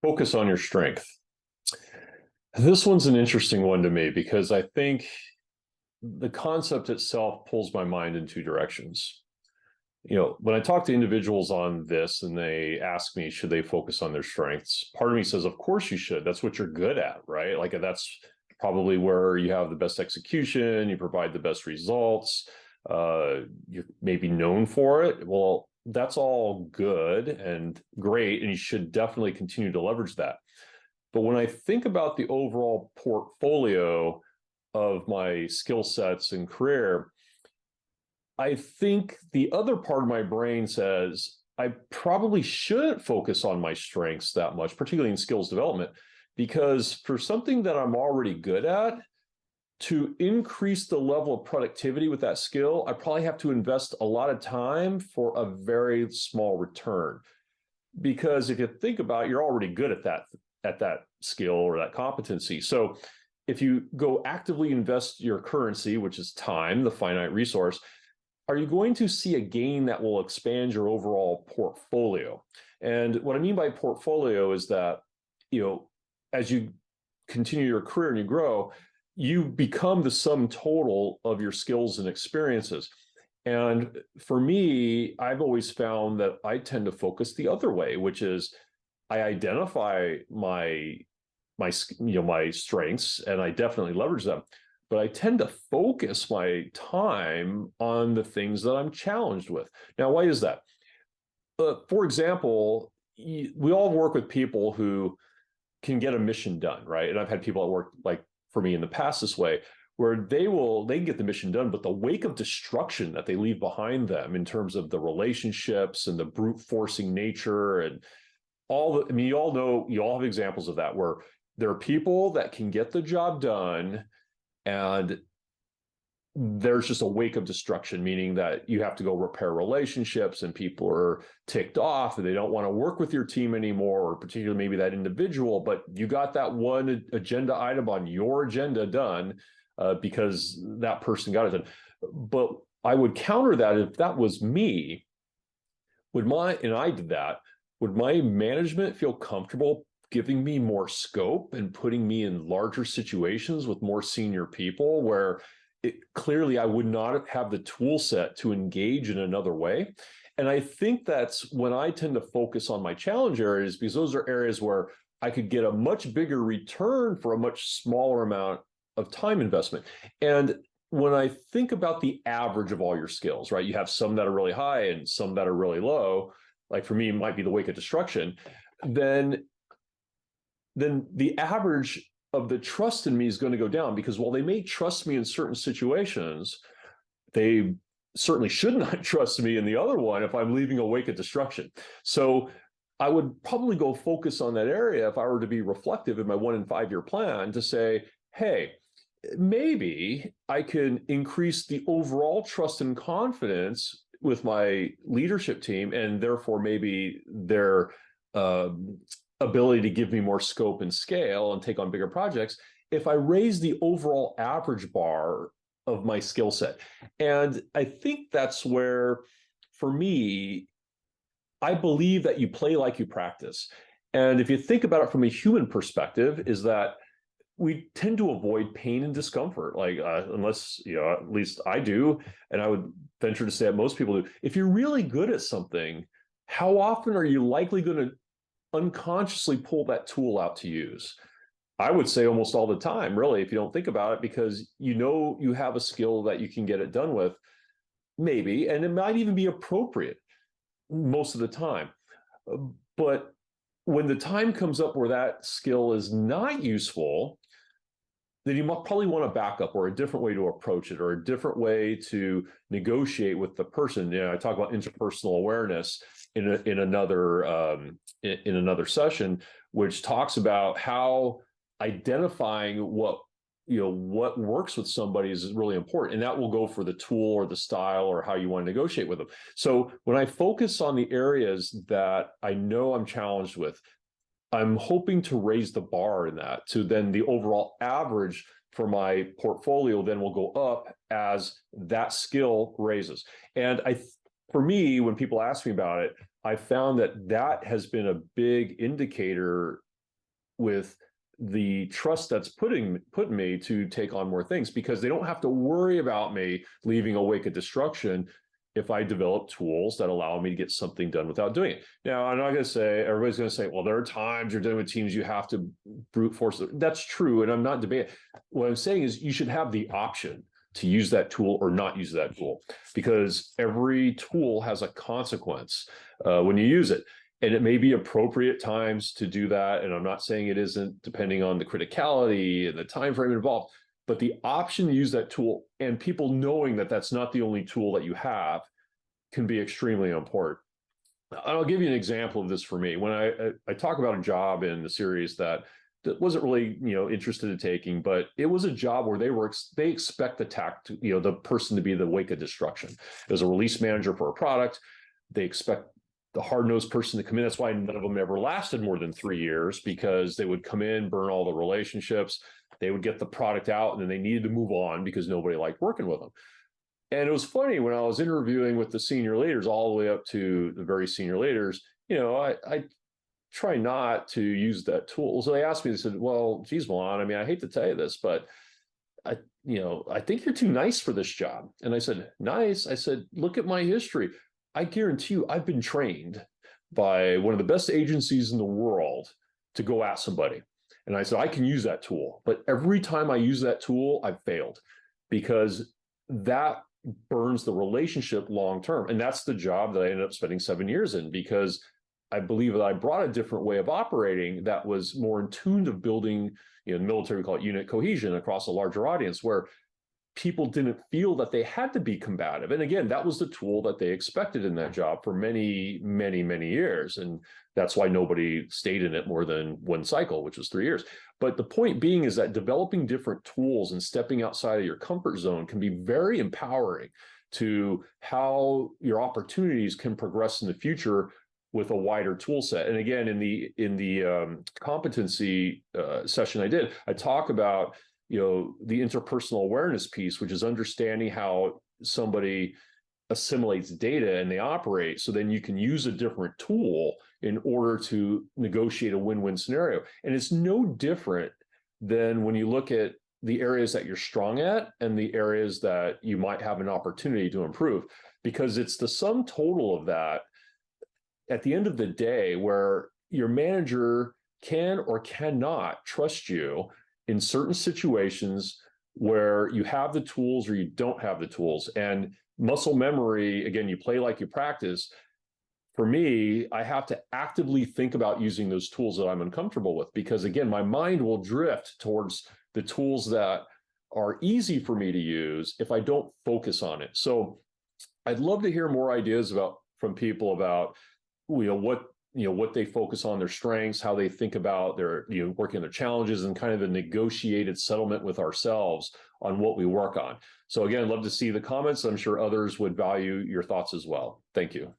Focus on your strength. This one's an interesting one to me because I think the concept itself pulls my mind in two directions. When I talk to individuals on this and they ask me, should they focus on their strengths? Part of me says, of course you should. That's what you're good at, right? Like that's probably where you have the best execution, you provide the best results, you're maybe known for it. Well, that's all good and great, and you should definitely continue to leverage that. But when I think about the overall portfolio of my skill sets and career, I think the other part of my brain says I probably shouldn't focus on my strengths that much, particularly in skills development, because for something that I'm already good at, to increase the level of productivity with that skill, I probably have to invest a lot of time for a very small return. Because if you think about it, you're already good at that skill or that competency. So if you go actively invest your currency, which is time, the finite resource, are you going to see a gain that will expand your overall portfolio? And what I mean by portfolio is that, as you continue your career and you grow, you become the sum total of your skills and experiences. And for me, I've always found that I tend to focus the other way, which is I identify my strengths and I definitely leverage them, but I tend to focus my time on the things that I'm challenged with. Now, why is that? For example, we all work with people who can get a mission done, right? And I've had people that work like for me in the past this way, where they can get the mission done, but the wake of destruction that they leave behind them in terms of the relationships and the brute forcing nature and you all have examples of that, where there are people that can get the job done and there's just a wake of destruction, meaning that you have to go repair relationships and people are ticked off and they don't want to work with your team anymore, or particularly maybe that individual, but you got that one agenda item on your agenda done because that person got it done. But I would counter that if that was me, and I did that, would my management feel comfortable giving me more scope and putting me in larger situations with more senior people where clearly I would not have the tool set to engage in another way? And I think that's when I tend to focus on my challenge areas, because those are areas where I could get a much bigger return for a much smaller amount of time investment. And when I think about the average of all your skills, right, you have some that are really high and some that are really low. Like for me, it might be the wake of destruction. Then the average of the trust in me is going to go down, because while they may trust me in certain situations, they certainly should not trust me in the other one if I'm leaving a wake of destruction. So I would probably go focus on that area if I were to be reflective in my 1 and 5 year plan to say, hey, maybe I can increase the overall trust and confidence with my leadership team, and therefore maybe their ability to give me more scope and scale and take on bigger projects if I raise the overall average bar of my skill set. And I think that's where, for me, I believe that you play like you practice. And if you think about it from a human perspective, is that we tend to avoid pain and discomfort, like unless, at least I do, and I would venture to say that most people do. If you're really good at something, how often are you likely going to unconsciously pull that tool out to use? I would say almost all the time, really, if you don't think about it, because you have a skill that you can get it done with, maybe, and it might even be appropriate most of the time. But when the time comes up where that skill is not useful, then you probably want to back up, or a different way to approach it, or a different way to negotiate with the person. I talk about interpersonal awareness in another session, which talks about how identifying what works with somebody is really important, and that will go for the tool or the style or how you want to negotiate with them. So when I focus on the areas that I know I'm challenged with, I'm hoping to raise the bar in that, to then the overall average for my portfolio then will go up as that skill raises. And for me, when people ask me about it, I found that has been a big indicator with the trust that's putting me to take on more things, because they don't have to worry about me leaving a wake of destruction if I develop tools that allow me to get something done without doing it. Now, I'm not going to say, everybody's going to say, well, there are times you're dealing with teams you have to brute force. That's true. And I'm not debating. What I'm saying is you should have the option to use that tool or not use that tool, because every tool has a consequence when you use it. And it may be appropriate times to do that. And I'm not saying it isn't, depending on the criticality and the time frame involved. But the option to use that tool, and people knowing that that's not the only tool that you have, can be extremely important. I'll give you an example of this for me. When I talk about a job in the series that wasn't really interested in taking, but it was a job where they expect the person to be the wake of destruction. As a release manager for a product, they expect the hard-nosed person to come in. That's why none of them ever lasted more than 3 years, because they would come in, burn all the relationships, they would get the product out, and then they needed to move on because nobody liked working with them. And it was funny, when I was interviewing with the senior leaders, all the way up to the very senior leaders, I try not to use that tool. So they asked me, they said, well, geez, Milan, I mean, I hate to tell you this, but I think you're too nice for this job. And I said, nice? I said, look at my history. I guarantee you, I've been trained by one of the best agencies in the world to go at somebody. And I said, I can use that tool. But every time I use that tool, I've failed, because that burns the relationship long term. And that's the job that I ended up spending 7 years in, because I believe that I brought a different way of operating that was more in tune to building, in the military, we call it unit cohesion across a larger audience, where people didn't feel that they had to be combative. And again, that was the tool that they expected in that job for many, many, many years. And that's why nobody stayed in it more than one cycle, which was 3 years. But the point being is that developing different tools and stepping outside of your comfort zone can be very empowering to how your opportunities can progress in the future with a wider tool set. And again, in the competency session I talk about the interpersonal awareness piece, which is understanding how somebody assimilates data and they operate. So then you can use a different tool in order to negotiate a win-win scenario. And it's no different than when you look at the areas that you're strong at and the areas that you might have an opportunity to improve, because it's the sum total of that at the end of the day where your manager can or cannot trust you in certain situations where you have the tools or you don't have the tools. And muscle memory, again, you play like you practice. For me, I have to actively think about using those tools that I'm uncomfortable with, because again, my mind will drift towards the tools that are easy for me to use if I don't focus on it. So I'd love to hear more ideas from people about what they focus on, their strengths, how they think about their working their challenges, and kind of a negotiated settlement with ourselves on what we work on. So again, I'd love to see the comments. I'm sure others would value your thoughts as well. Thank you.